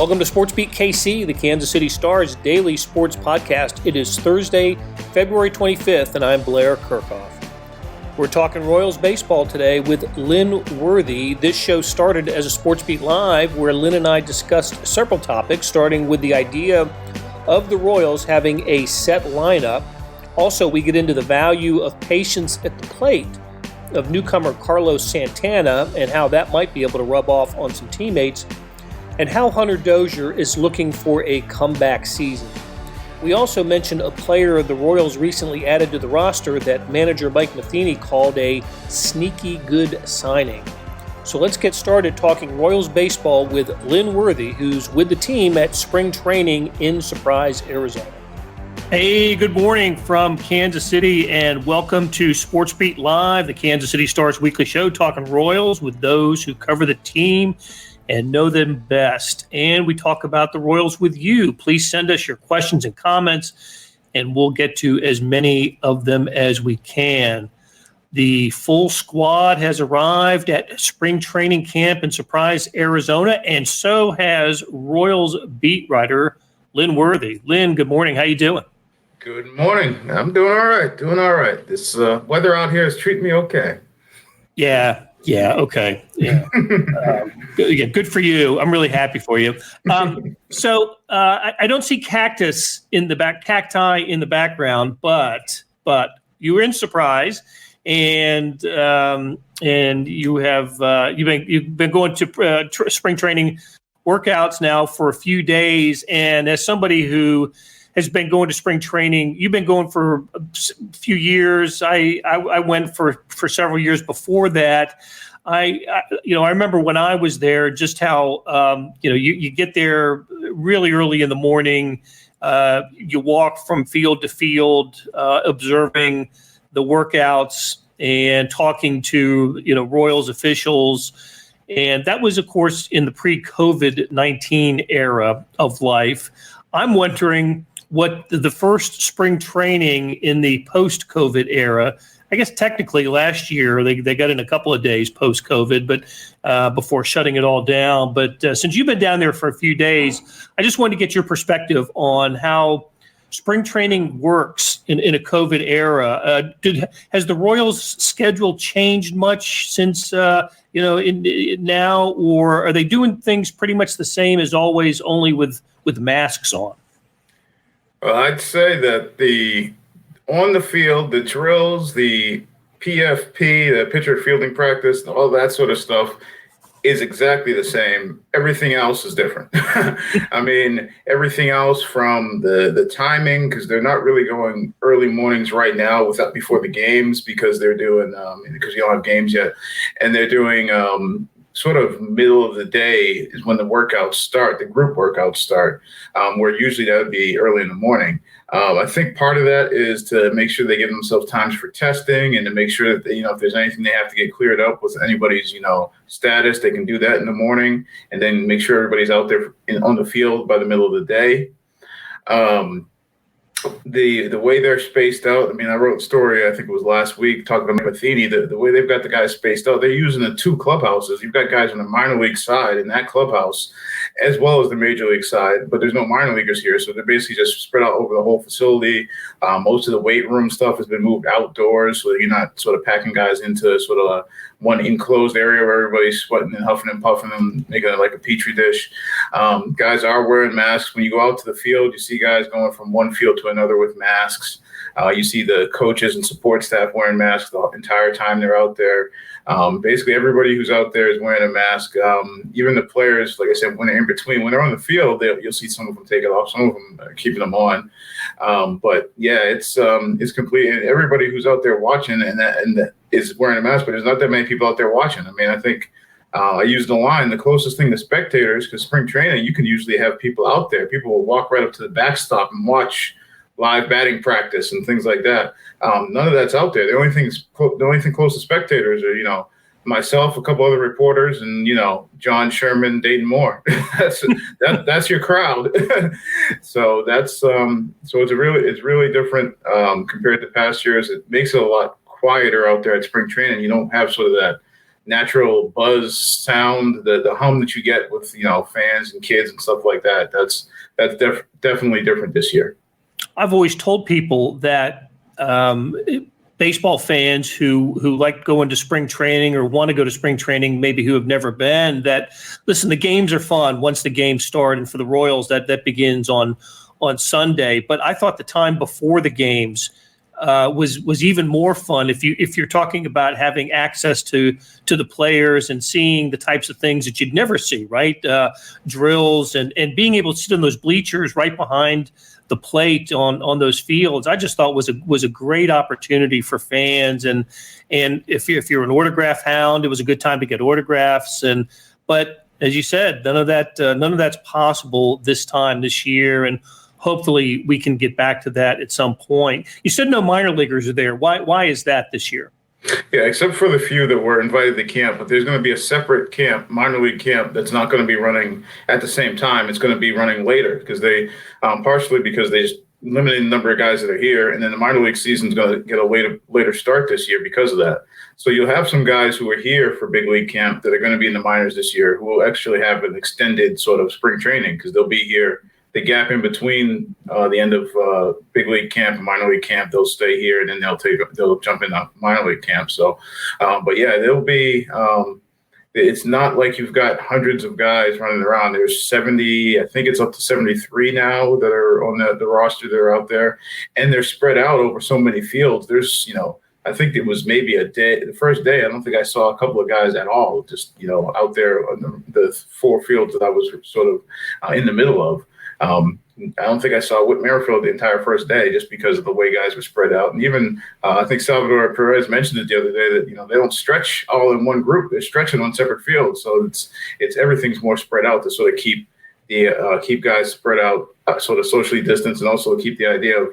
Welcome to SportsBeat KC, the Kansas City Star's daily sports podcast. It is Thursday, February 25th, and I'm Blair Kirchhoff. We're talking Royals baseball today with Lynn Worthy. This show started as a SportsBeat Live, where Lynn and I discussed several topics, starting with the idea of the Royals having a set lineup. Also, we get into the value of patience at the plate of newcomer Carlos Santana and how that might be able to rub off on some teammates, and how Hunter Dozier is looking for a comeback season. We also mentioned a player the Royals recently added to the roster that manager Mike Matheny called a sneaky good signing. So let's get started talking Royals baseball with Lynn Worthy, who's with the team at spring training in Surprise, Arizona. Hey, good morning from Kansas City, and welcome to SportsBeat Live, the Kansas City Star's weekly show talking Royals with those who cover the team and know them best. And we talk about the Royals with you. Please send us your questions and comments, and we'll get to as many of them as we can. The full squad has arrived at spring training camp in Surprise, Arizona, and so has Royals beat writer Lynn Worthy. Lynn, good morning. How you doing? Good morning. I'm doing all right. This weather out here is treating me okay. Yeah, okay. Yeah. Good for you. I'm really happy for you. So I don't see cacti in the background, but you were in Surprise, and you have you've been going to spring training workouts now for a few days, and as somebody who has been going to spring training, you've been going for a few years. I went for several years before that. I remember when I was there, just how you get there really early in the morning. You walk from field to field, observing the workouts and talking to Royals officials. And that was, of course, in the pre-COVID-19 era of life. I'm wondering what the first spring training in the post-COVID era, I guess technically last year, they got in a couple of days post-COVID, but before shutting it all down. But since you've been down there for a few days, I just wanted to get your perspective on how spring training works in a COVID era. Has the Royals' schedule changed much since now, or are they doing things pretty much the same as always, only with masks on? Well, I'd say that on the field, the drills, the PFP, the pitcher fielding practice, all that sort of stuff is exactly the same. Everything else is different. I mean, everything else from the timing, because they're not really going early mornings right now before the games, because they're doing because you don't have games yet, and they're doing sort of middle of the day is when the workouts start, the group workouts start, where usually that would be early in the morning. I think part of that is to make sure they give themselves times for testing, and to make sure that if there's anything they have to get cleared up with anybody's status, they can do that in the morning, and then make sure everybody's out there on the field by the middle of the day. The way they're spaced out, I mean, I wrote a story, I think it was last week, talking about Matheny, the way they've got the guys spaced out, they're using the two clubhouses. You've got guys on the minor league side in that clubhouse, as well as the major league side, but there's no minor leaguers here, so they're basically just spread out over the whole facility. Most of the weight room stuff has been moved outdoors, so you're not sort of packing guys into sort of one enclosed area where everybody's sweating and huffing and puffing and making it like a petri dish. Guys are wearing masks. When you go out to the field, you see guys going from one field to another with masks. You see the coaches and support staff wearing masks the entire time they're out there. Basically, everybody who's out there is wearing a mask. Even the players, like I said, when they're in between, when they're on the field, you'll see some of them take it off, some of them are keeping them on. But yeah, it's complete. And everybody who's out there watching and is wearing a mask, but there's not that many people out there watching. I mean, I think I used the line, the closest thing to spectators, because spring training, you can usually have people out there. People will walk right up to the backstop and watch live batting practice and things like that. None of that's out there. The only thing close to spectators are, myself, a couple other reporters, and John Sherman, Dayton Moore. that's your crowd. So that's it's really different compared to past years. It makes it a lot quieter out there at spring training. You don't have sort of that natural buzz sound, the hum that you get with, fans and kids and stuff like that. That's definitely different this year. I've always told people that baseball fans who like going to spring training or want to go to spring training, maybe who have never been, that listen, the games are fun once the games start, and for the Royals that begins on Sunday. But I thought the time before the games was even more fun if you're talking about having access to the players and seeing the types of things that you'd never see, right? Drills and being able to sit in those bleachers right behind the plate on those fields. I just thought was a great opportunity for fans, and if you're an autograph hound, it was a good time to get autographs. But as you said, none of that's possible this year, and hopefully we can get back to that at some point. You said no minor leaguers are there. Why is that this year? Yeah, except for the few that were invited to camp, but there's going to be a separate camp, minor league camp, that's not going to be running at the same time. It's going to be running later because they, partially because they just limited the number of guys that are here, and then the minor league season is going to get a later start this year because of that. So you'll have some guys who are here for big league camp that are going to be in the minors this year who will actually have an extended sort of spring training because they'll be here. The gap in between the end of big league camp and minor league camp, they'll stay here, and then they'll jump into minor league camp. So, but yeah, there'll be. It's not like you've got hundreds of guys running around. There's 70, I think it's up to 73 now that are on the roster that are out there, and they're spread out over so many fields. There's, I think it was maybe a day. The first day, I don't think I saw a couple of guys at all. Just out there on the 4 fields that I was sort of in the middle of. I don't think I saw Whit Merrifield the entire first day just because of the way guys were spread out. And even I think Salvador Perez mentioned it the other day that, they don't stretch all in one group. They're stretching on separate fields. So it's everything's more spread out to sort of keep guys spread out, sort of socially distanced, and also keep the idea of,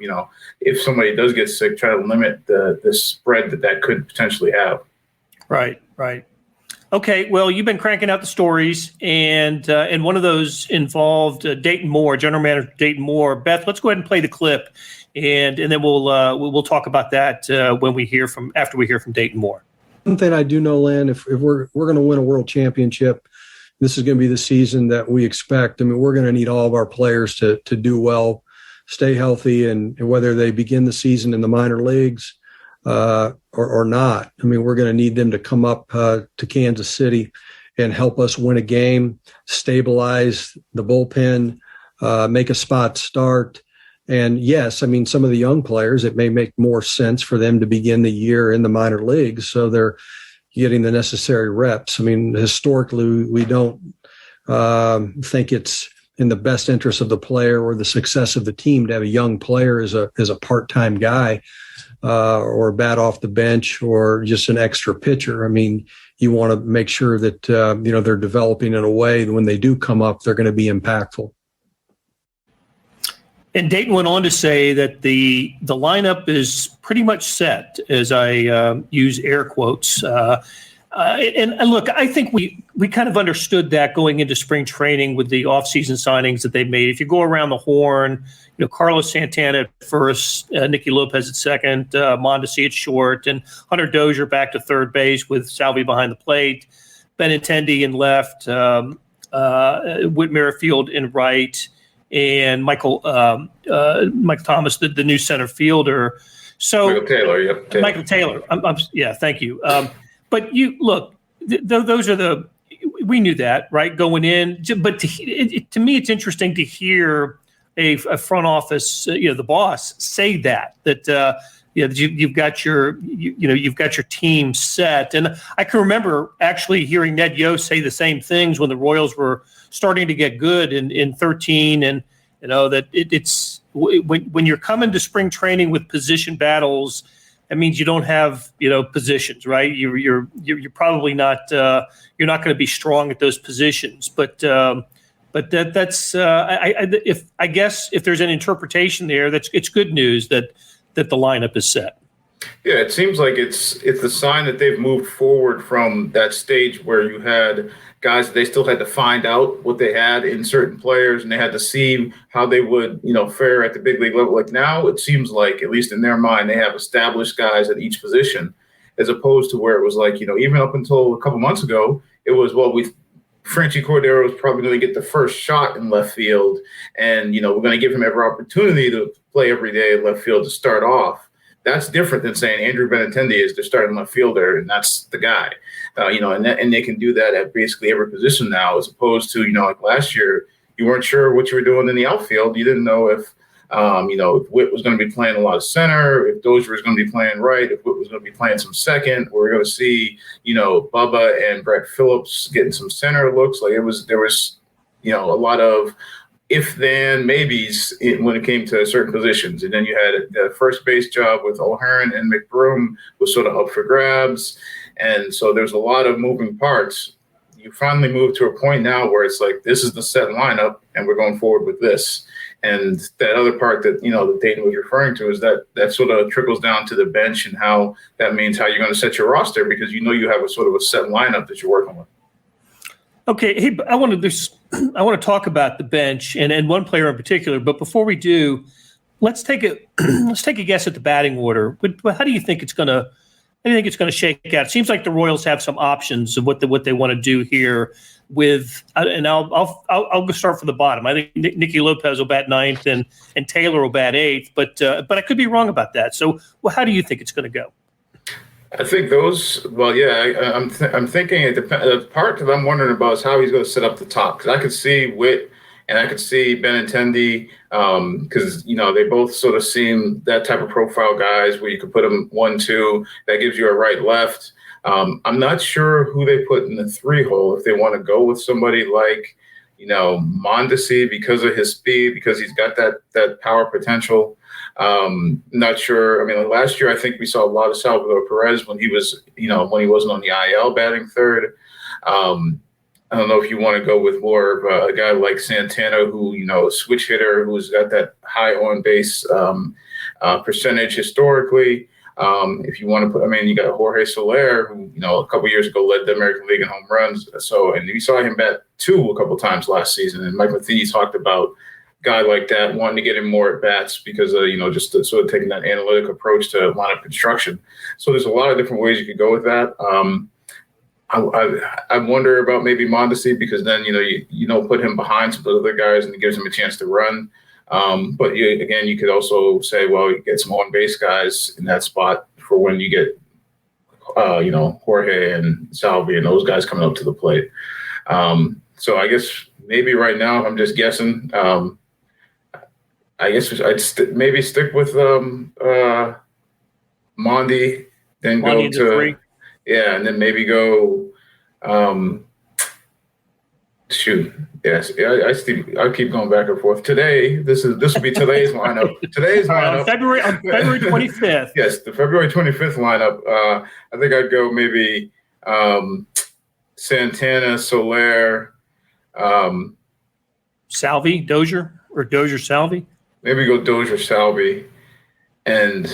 if somebody does get sick, try to limit the spread that could potentially have. Right. Okay, well, you've been cranking out the stories, and one of those involved Dayton Moore, General Manager Dayton Moore. Beth, let's go ahead and play the clip, and then we'll talk about that after we hear from Dayton Moore. One thing I do know, Lynn, if we're going to win a world championship, this is going to be the season that we expect. I mean, we're going to need all of our players to do well, stay healthy, and whether they begin the season in the minor leagues or not. I mean, we're going to need them to come up to Kansas City and help us win a game, stabilize the bullpen, make a spot start. And yes, I mean, some of the young players, it may make more sense for them to begin the year in the minor leagues, so they're getting the necessary reps. I mean, historically, we don't think it's in the best interest of the player or the success of the team to have a young player as a part-time guy. Or bat off the bench or just an extra pitcher. I mean, you want to make sure that, they're developing in a way that when they do come up, they're going to be impactful. And Dayton went on to say that the lineup is pretty much set, as I use air quotes. And look, I think we kind of understood that going into spring training with the offseason signings that they made. If you go around the horn, Carlos Santana at first, Nicky Lopez at second, Mondesi at short, and Hunter Dozier back to third base with Salvi behind the plate, Benintendi in left, Whit Merrifield in right, and Michael Thomas, the new center fielder. So Michael Taylor, yep. Michael Taylor. Yeah, thank you. But you look, those are we knew that, right, going in. But to me, it's interesting to hear a front office, the boss, say that you've got your team set. And I can remember actually hearing Ned Yost say the same things when the Royals were starting to get good in 13, and that it's when you're coming to spring training with position battles. That means you don't have, positions, right? You're probably not you're not going to be strong at those positions. But that's I guess if there's an interpretation there, it's good news that the lineup is set. Yeah, it seems like it's the sign that they've moved forward from that stage where you had guys, they still had to find out what they had in certain players, and they had to see how they would, fare at the big league level. Like now, it seems like, at least in their mind, they have established guys at each position, as opposed to where it was like, even up until a couple months ago, it was, Franchi Cordero is probably going to get the first shot in left field, and, we're going to give him every opportunity to play every day in left field to start off. That's different than saying Andrew Benintendi is the starting left fielder, and that's the guy. And they can do that at basically every position now, as opposed to, like last year, you weren't sure what you were doing in the outfield. You didn't know if Witt was going to be playing a lot of center, if Dozier was going to be playing right, if Witt was going to be playing some second. We're going to see, Bubba and Brett Phillips getting some center looks. Like there was, a lot of if-then maybes when it came to certain positions. And then you had the first base job with O'Hearn and McBroom was sort of up for grabs. And so there's a lot of moving parts. You finally move to a point now where it's like, this is the set lineup and we're going forward with this. And that other part that, that Dayton was referring to is that sort of trickles down to the bench and how that means how you're going to set your roster, because you have a sort of a set lineup that you're working with. Okay, hey, I want to talk about the bench and one player in particular. But before we do, let's take a guess at the batting order. But how do you think it's going to? How do you think it's going to shake out? It seems like the Royals have some options of what they want to do here. With and I'll go start from the bottom. I think Nicky Lopez will bat ninth and Taylor will bat eighth. But I could be wrong about that. So, how do you think it's going to go? I think those. Well, yeah, I'm thinking it depends. The part that I'm wondering about is how he's going to set up the top, because I could see Witt and I could see Benintendi, because they both sort of seem that type of profile guys where you could put them 1-2. That gives you a right left. I'm not sure who they put in the 3 hole, if they want to go with somebody like Mondesi because of his speed, because he's got that power potential. Not sure. I mean, last year I think we saw a lot of Salvador Perez when he was, when he wasn't on the IL batting third. I don't know if you want to go with more of a guy like Santana, who, a switch hitter who's got that high on base percentage historically. If you want to put, you got Jorge Soler, who, a couple years ago led the American League in home runs. So, and we saw him bat 2 a couple times last season. And Mike Matheny talked about guy like that, wanting to get him more at bats because of, just sort of taking that analytic approach to lineup construction. So there's a lot of different ways you could go with that. I wonder about maybe Mondesi, because then, you don't put him behind some of the other guys and it gives him a chance to run. But you could also say, well, you get some on base guys in that spot for when you get, Jorge and Salvi and those guys coming up to the plate. So I guess maybe right now, if I'm just guessing, I guess I'd maybe stick with Mondi, then go to 3. Yeah, and then maybe go. Yes, I keep going back and forth. Today, this will be today's lineup. Today's lineup. On February 25th. Yes, the February 25th lineup. I think I'd go maybe Santana, Soler, Salvi, Dozier, or Dozier Salvi. Maybe go Dozier Salvi, and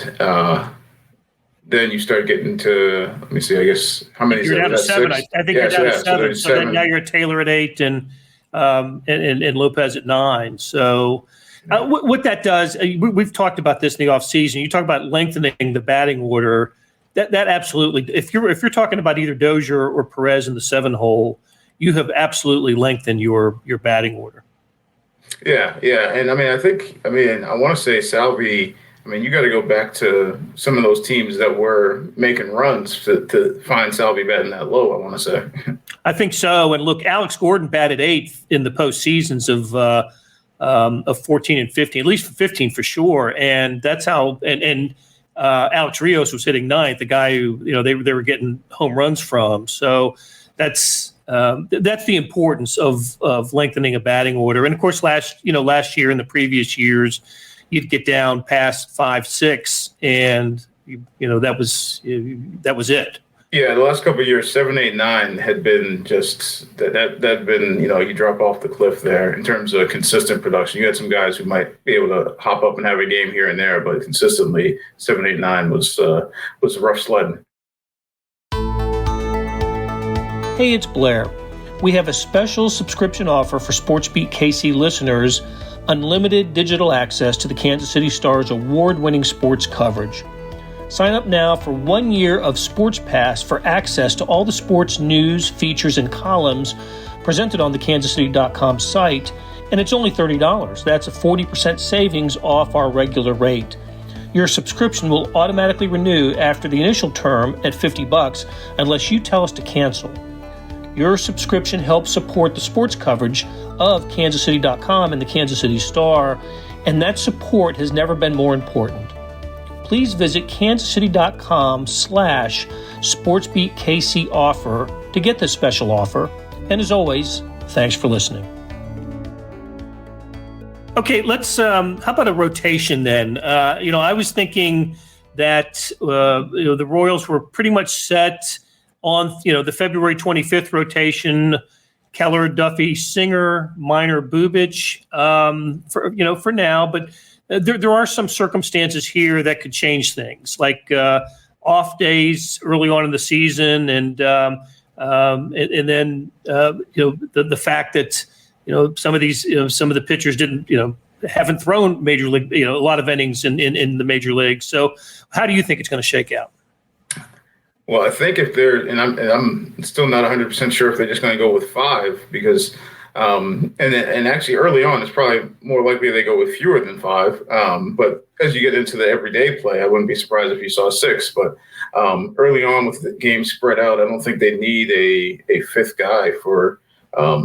then you start getting to, let me see, I guess, how many is that? You're down to 7. I think you're down to 7. So then now you're at Taylor at 8 and Lopez at 9. So what that does, we've talked about this in the offseason. You talk about lengthening the batting order. That absolutely, if you're talking about either Dozier or Perez in the 7 hole, you have absolutely lengthened your batting order. Yeah. And I want to say Salvi, you got to go back to some of those teams that were making runs to find Salvi batting that low, I want to say. I think so. And look, Alex Gordon batted 8th in the postseasons of 14 and 15, at least 15 for sure. And that's how, and Alex Rios was hitting 9th, the guy who, they were getting home runs from. So that's the importance of lengthening a batting order. And of course, last year and the previous years, you'd get down past 5, 6, and that was it. Yeah, the last couple of years, 7, 8, 9 had been just that been you drop off the cliff there in terms of consistent production. You had some guys who might be able to hop up and have a game here and there, but consistently 7, 8, 9 was rough sledding. Hey, it's Blair. We have a special subscription offer for SportsBeat KC listeners. Unlimited digital access to the Kansas City Star's award-winning sports coverage. Sign up now for 1 year of Sports Pass for access to all the sports news, features, and columns presented on the kansascity.com site, and it's only $30. That's a 40% savings off our regular rate. Your subscription will automatically renew after the initial term at $50 unless you tell us to cancel. Your subscription helps support the sports coverage of kansascity.com and the Kansas City Star, and that support has never been more important. Please visit kansascity.com/SportsBeat KC offer to get this special offer. And as always, thanks for listening. Okay, let's, how about a rotation then? I was thinking that, the Royals were pretty much set on, the February 25th rotation, Keller, Duffy, Singer, Minor, Bubich, for now, but there are some circumstances here that could change things, like off days early on in the season, and then the fact that some of these some of the pitchers didn't haven't thrown major league a lot of innings in the major leagues. So how do you think it's going to shake out? Well, I think if they're, and I'm still not 100% sure if they're just going to go with 5, because and actually early on it's probably more likely they go with fewer than 5. But as you get into the everyday play, I wouldn't be surprised if you saw 6. But early on with the game spread out, I don't think they need a 5th guy for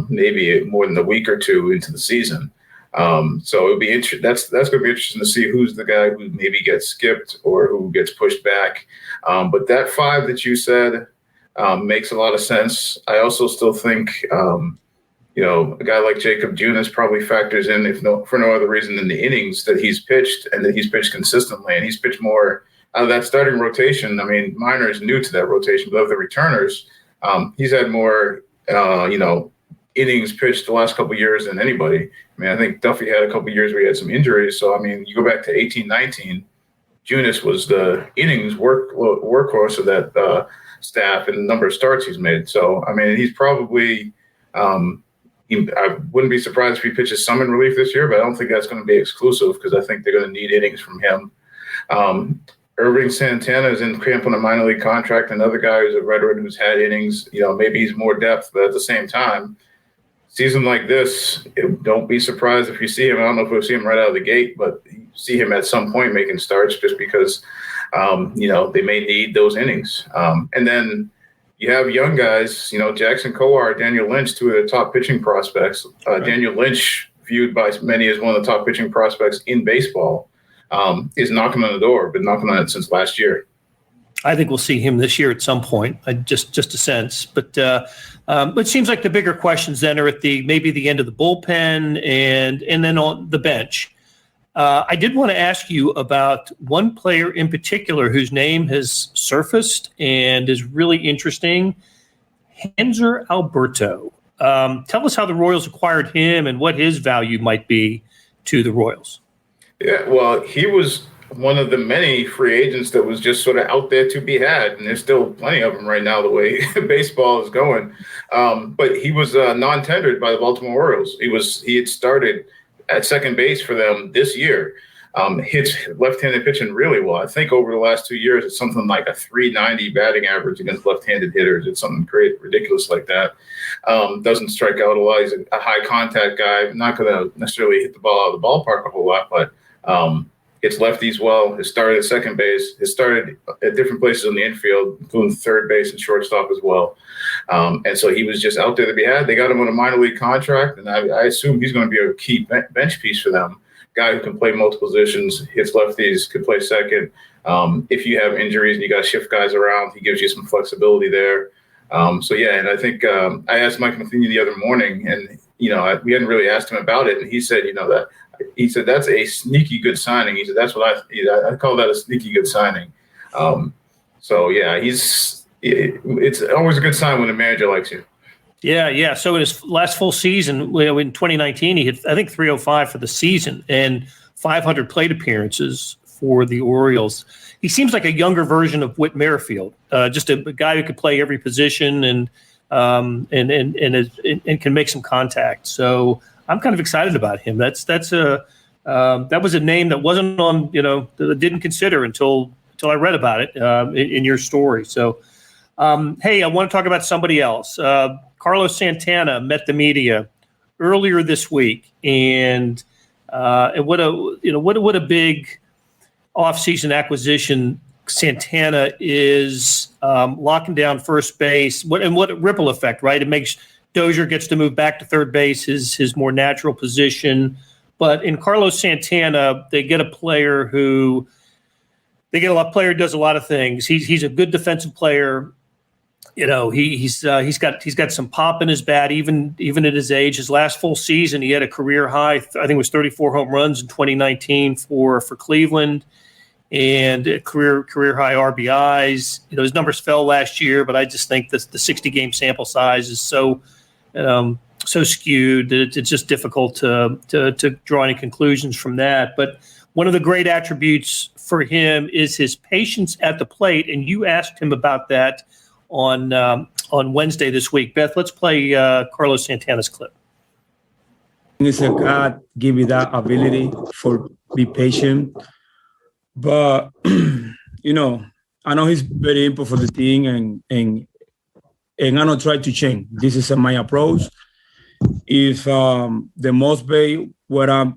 maybe more than a week or two into the season. So it'll be that's going to be interesting to see who's the guy who maybe gets skipped or who gets pushed back. But that 5 that you said makes a lot of sense. I also still think, a guy like Jacob Junis probably factors in, for no other reason than the innings that he's pitched and that he's pitched consistently, and he's pitched more out of that starting rotation. I mean, Minor is new to that rotation, but of the returners, he's had more, innings pitched the last couple of years than anybody. I mean, I think Duffy had a couple of years where he had some injuries. So, I mean, you go back to 18-19, Junis was the innings workhorse of that staff and the number of starts he's made. So, I mean, he's probably I wouldn't be surprised if he pitches some in relief this year, but I don't think that's going to be exclusive because I think they're going to need innings from him. Irving Santana is in camp on a minor league contract, another guy who's a veteran who's had innings. Maybe he's more depth, but at the same time, season like this, don't be surprised if you see him. I don't know if we'll see him right out of the gate, but you see him at some point making starts just because, they may need those innings. And then you have young guys, Jackson Kowar, Daniel Lynch, 2 of the top pitching prospects. Daniel Lynch, viewed by many as one of the top pitching prospects in baseball, is knocking on the door, been knocking on it since last year. I think we'll see him this year at some point. Just a sense, but it seems like the bigger questions then are at maybe the end of the bullpen and then on the bench. I did want to ask you about one player in particular whose name has surfaced and is really interesting, Hanser Alberto. Tell us how the Royals acquired him and what his value might be to the Royals. Yeah, well, he was one of the many free agents that was just sort of out there to be had, and there's still plenty of them right now the way baseball is going. But he was non-tendered by the Baltimore Orioles. He had started at second base for them this year. Hits left-handed pitching really well. I think over the last 2 years, it's something like a .390 batting average against left-handed hitters. It's something great, ridiculous like that. Doesn't strike out a lot. He's a high-contact guy. Not going to necessarily hit the ball out of the ballpark a whole lot, but hits lefties well. Has started at second base. Has started at different places in the infield, including third base and shortstop as well. And so he was just out there to be had. They got him on a minor league contract, and I assume he's going to be a key bench piece for them. Guy who can play multiple positions, hits lefties, could play second. If you have injuries and you got to shift guys around, he gives you some flexibility there. And I think I asked Mike Matheny the other morning, and we hadn't really asked him about it, and he said, that's a sneaky good signing. He said that's what I call that a sneaky good signing. It's always a good sign when a manager likes you. Yeah. So in his last full season, in 2019, he hit, I think, 305 for the season and 500 plate appearances for the Orioles. He seems like a younger version of Whit Merrifield, just a guy who could play every position and can make some contact. So I'm kind of excited about him. That was a name that wasn't on, that didn't consider until I read about it in your story. So, hey, I want to talk about somebody else. Carlos Santana met the media earlier this week, and what a big offseason acquisition Santana is, locking down first base. What a ripple effect, right? It makes Dozier gets to move back to third base, his more natural position. But in Carlos Santana, they get a player who does a lot of things. He's a good defensive player. You know, he's got some pop in his bat, even at his age. His last full season, he had a career high. I think it was 34 home runs in 2019 for Cleveland, and career high RBIs. You know, his numbers fell last year, but I just think the 60 game sample size is so skewed that it's just difficult to draw any conclusions from that. But one of the great attributes for him is his patience at the plate, and you asked him about that on Wednesday this week. Beth, let's play Carlos Santana's clip. It's a God give you that ability for be patient, but you know, I know he's very important for the team, and I don't try to change. This is my approach. If the most pay what I'm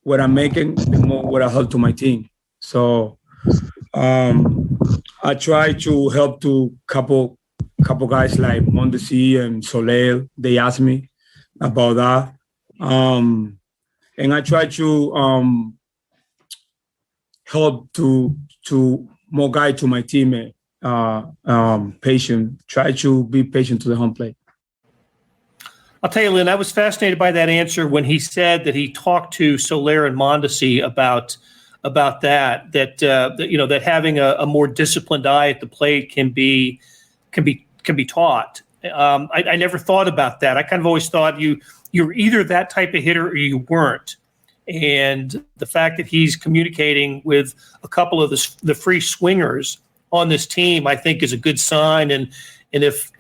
making, the more what I help to my team. So I try to help to couple guys like Mondesi and Soler. They asked me about that, and I try to help to more guide to my teammate. Patient. Try to be patient to the home plate. I'll tell you, Lynn, I was fascinated by that answer when he said that he talked to Soler and Mondesi about that you know, that having a more disciplined eye at the plate can be taught. I never thought about that. I kind of always thought you're either that type of hitter or you weren't. And the fact that he's communicating with a couple of the free swingers on this team, I think, is a good sign. And if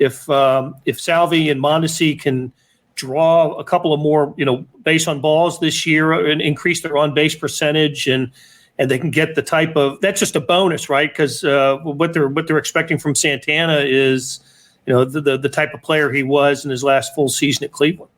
Salvi and Mondesi can draw a couple of more, you know, base on balls this year and increase their on base percentage, and they can get the type of, that's just a bonus, right? Because what they're expecting from Santana is, you know, the type of player he was in his last full season at Cleveland.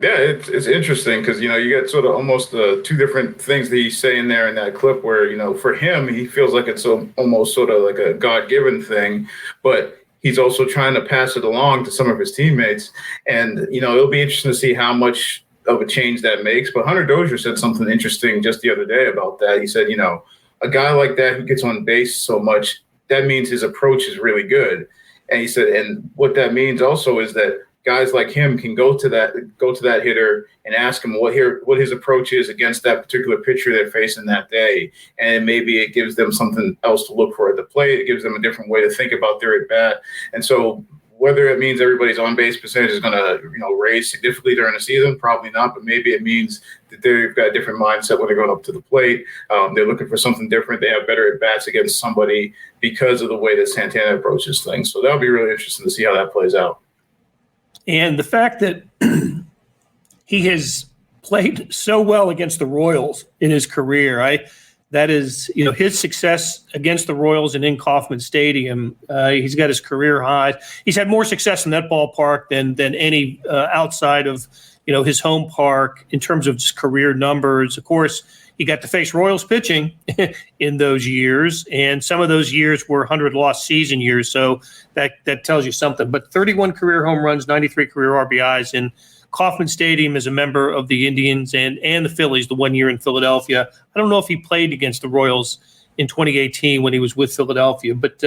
Yeah, it's interesting because, you know, you get sort of almost two different things that he's saying there in that clip where, you know, for him, he feels like it's almost sort of like a God-given thing, but he's also trying to pass it along to some of his teammates. And, you know, it'll be interesting to see how much of a change that makes. But Hunter Dozier said something interesting just the other day about that. He said, you know, a guy like that who gets on base so much, that means his approach is really good. And he said, and what that means also is that guys like him can go to that hitter and ask him what his approach is against that particular pitcher they're facing that day. And maybe it gives them something else to look for at the plate. It gives them a different way to think about their at-bat. And so whether it means everybody's on-base percentage is going to, you know, raise significantly during the season, probably not, but maybe it means that they've got a different mindset when they're going up to the plate. They're looking for something different. They have better at-bats against somebody because of the way that Santana approaches things. So that'll be really interesting to see how that plays out. And the fact that he has played so well against the Royals in his career, that is, you know, his success against the Royals and in Kauffman Stadium. He's got his career high. He's had more success in that ballpark than any outside of, you know, his home park in terms of his career numbers. Of course, he got to face Royals pitching in those years, and some of those years were 100 lost season years. So that tells you something. But 31 career home runs, 93 career RBIs in Kauffman Stadium as a member of the Indians and the Phillies the 1 year in Philadelphia. I don't know if he played against the Royals in 2018 when he was with Philadelphia, but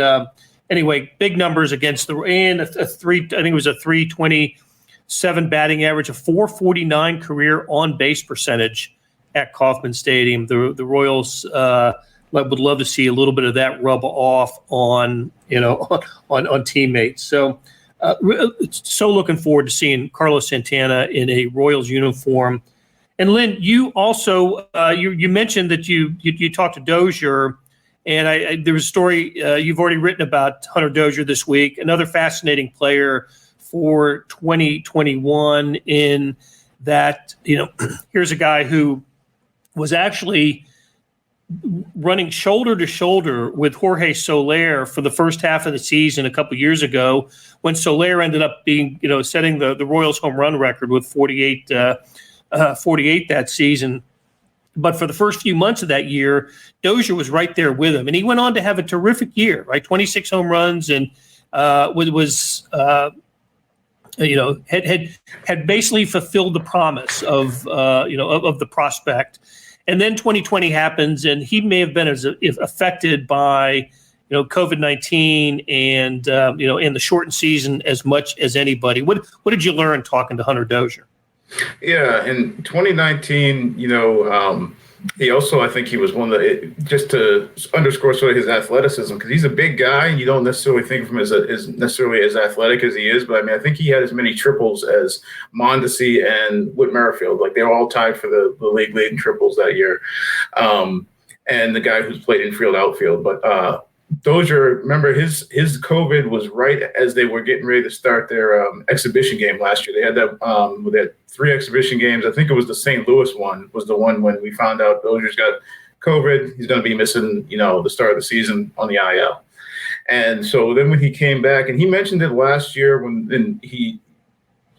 anyway, big numbers against and I think it was a 327 batting average, a 449 career on base percentage at Kauffman Stadium. The Royals would love to see a little bit of that rub off on, you know, on teammates. So looking forward to seeing Carlos Santana in a Royals uniform. And Lynn, you also you mentioned that you talked to Dozier, and there was a story you've already written about Hunter Dozier this week, another fascinating player for 2021 in that, you know, here's a guy who was actually running shoulder to shoulder with Jorge Soler for the first half of the season a couple years ago, when Soler ended up being, setting the Royals home run record with 48 that season. But for the first few months of that year, Dozier was right there with him, and he went on to have a terrific year, right? 26 home runs, and had basically fulfilled the promise of the prospect. And then 2020 happens, and he may have been as affected by COVID-19 and and the shortened season as much as anybody. What did you learn talking to Hunter Dozier? Yeah, in 2019, he also, I think he was one of the, just to underscore sort of his athleticism, because he's a big guy and you don't necessarily think of him as necessarily as athletic as he is. But I mean, I think he had as many triples as Mondesi and Whit Merrifield. Like, they were all tied for the league lead in triples that year. And the guy who's played infield, outfield. But Dozier, remember, his COVID was right as they were getting ready to start their exhibition game last year. They had they had 3 exhibition games. I think it was the St. Louis one was the one when we found out Dozier's got COVID. He's going to be missing, the start of the season on the IL. And so then when he came back, and he mentioned it last year when he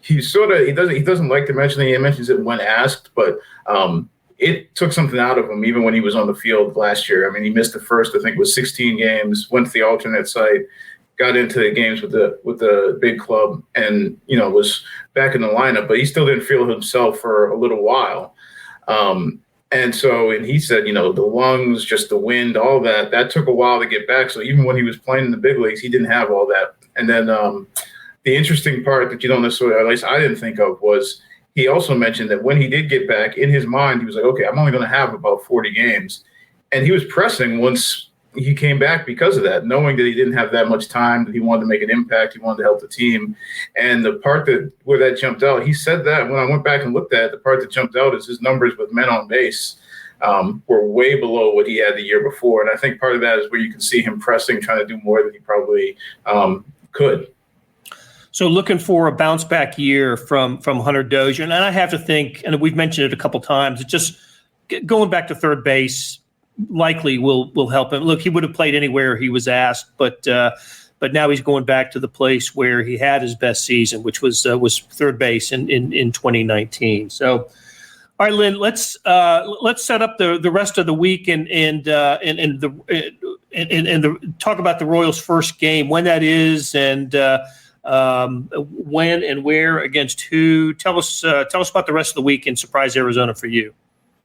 doesn't like to mention it. He mentions it when asked, but it took something out of him even when he was on the field last year. I mean, he missed the first, I think it was 16 games, went to the alternate site, got into the games with the big club, and was back in the lineup, but he still didn't feel himself for a little while. And he said, the lungs, just the wind, all that took a while to get back. So even when he was playing in the big leagues, he didn't have all that. And then the interesting part that you don't necessarily, at least I didn't think of, was he also mentioned that when he did get back, in his mind, he was like, okay, I'm only going to have about 40 games. And he was pressing once he came back because of that, knowing that he didn't have that much time, that he wanted to make an impact, he wanted to help the team. And the part where that jumped out, he said that when I went back and looked at it, the part that jumped out is his numbers with men on base were way below what he had the year before. And I think part of that is where you can see him pressing, trying to do more than he probably could. So looking for a bounce back year from Hunter Dozier. And I have to think, and we've mentioned it a couple times, it's just going back to third base likely will help him. Look, he would have played anywhere he was asked, but now he's going back to the place where he had his best season, which was third base in 2019. So, all right, Lynn, let's set up the rest of the week and talk about the Royals' first game, when that is, and when and where against who. Tell us about the rest of the week in Surprise, Arizona for you.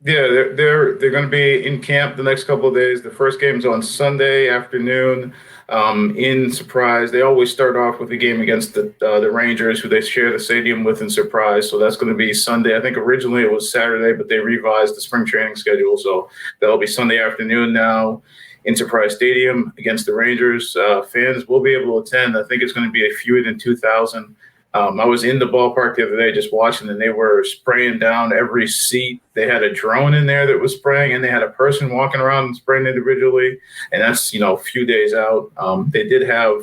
Yeah, they're going to be in camp the next couple of days. The first game's on Sunday afternoon in Surprise. They always start off with a game against the Rangers, who they share the stadium with in Surprise. So that's going to be Sunday. I think originally it was Saturday, but they revised the spring training schedule. So that'll be Sunday afternoon now in Surprise Stadium against the Rangers. Fans will be able to attend. I think it's going to be fewer than 2,000. I was in the ballpark the other day just watching, and they were spraying down every seat. They had a drone in there that was spraying, and they had a person walking around and spraying individually. And that's, a few days out. They did have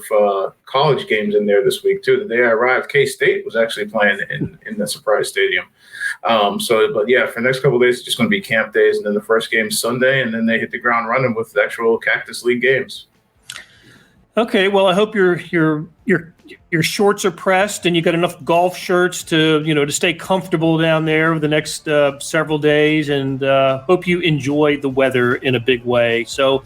college games in there this week, too. The day I arrived, K-State was actually playing in the Surprise Stadium. For the next couple of days, it's just going to be camp days, and then the first game's Sunday, and then they hit the ground running with the actual Cactus League games. Okay, well, I hope your shorts are pressed and you got enough golf shirts to stay comfortable down there over the next several days, and hope you enjoy the weather in a big way. So,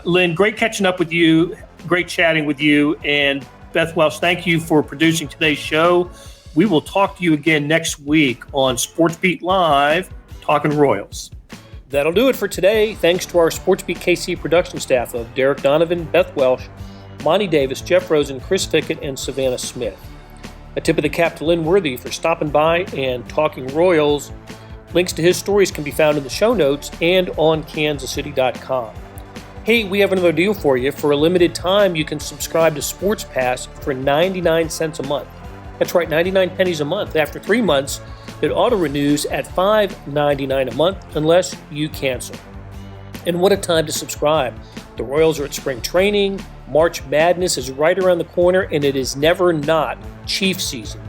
Lynn, great catching up with you, great chatting with you, and Beth Welsh, thank you for producing today's show. We will talk to you again next week on SportsBeat Live, Talking Royals. That'll do it for today. Thanks to our SportsBeat KC production staff of Derek Donovan, Beth Welsh, Monty Davis, Jeff Rosen, Chris Fickett, and Savannah Smith. A tip of the cap to Lynn Worthy for stopping by and talking Royals. Links to his stories can be found in the show notes and on kansascity.com. Hey, we have another deal for you. For a limited time, you can subscribe to Sports Pass for 99 cents a month. That's right, 99 pennies a month. After 3 months, it auto-renews at $5.99 a month unless you cancel. And what a time to subscribe. The Royals are at spring training, March Madness is right around the corner, and it is never not Chiefs season.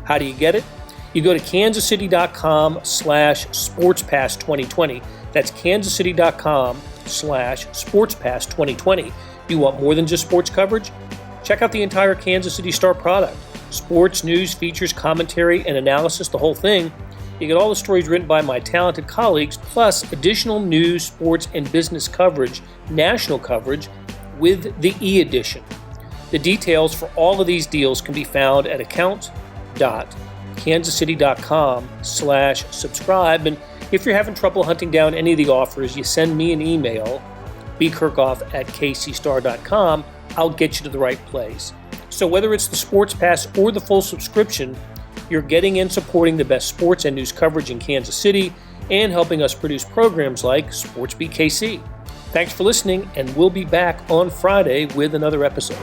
How do you get it? You go to kansascity.com/SportsPass2020 That's kansascity.com/sportspass2020. You want more than just sports coverage? Check out the entire Kansas City Star product. Sports, news, features, commentary, and analysis, the whole thing. You get all the stories written by my talented colleagues, plus additional news, sports, and business coverage, national coverage, with the e-edition. The details for all of these deals can be found at account.kansascity.com/subscribe. And if you're having trouble hunting down any of the offers, you send me an email, bkirkhoff@kcstar.com. I'll get you to the right place. So whether it's the Sports Pass or the full subscription, you're getting and supporting the best sports and news coverage in Kansas City and helping us produce programs like SportsBeat KC. Thanks for listening, and we'll be back on Friday with another episode.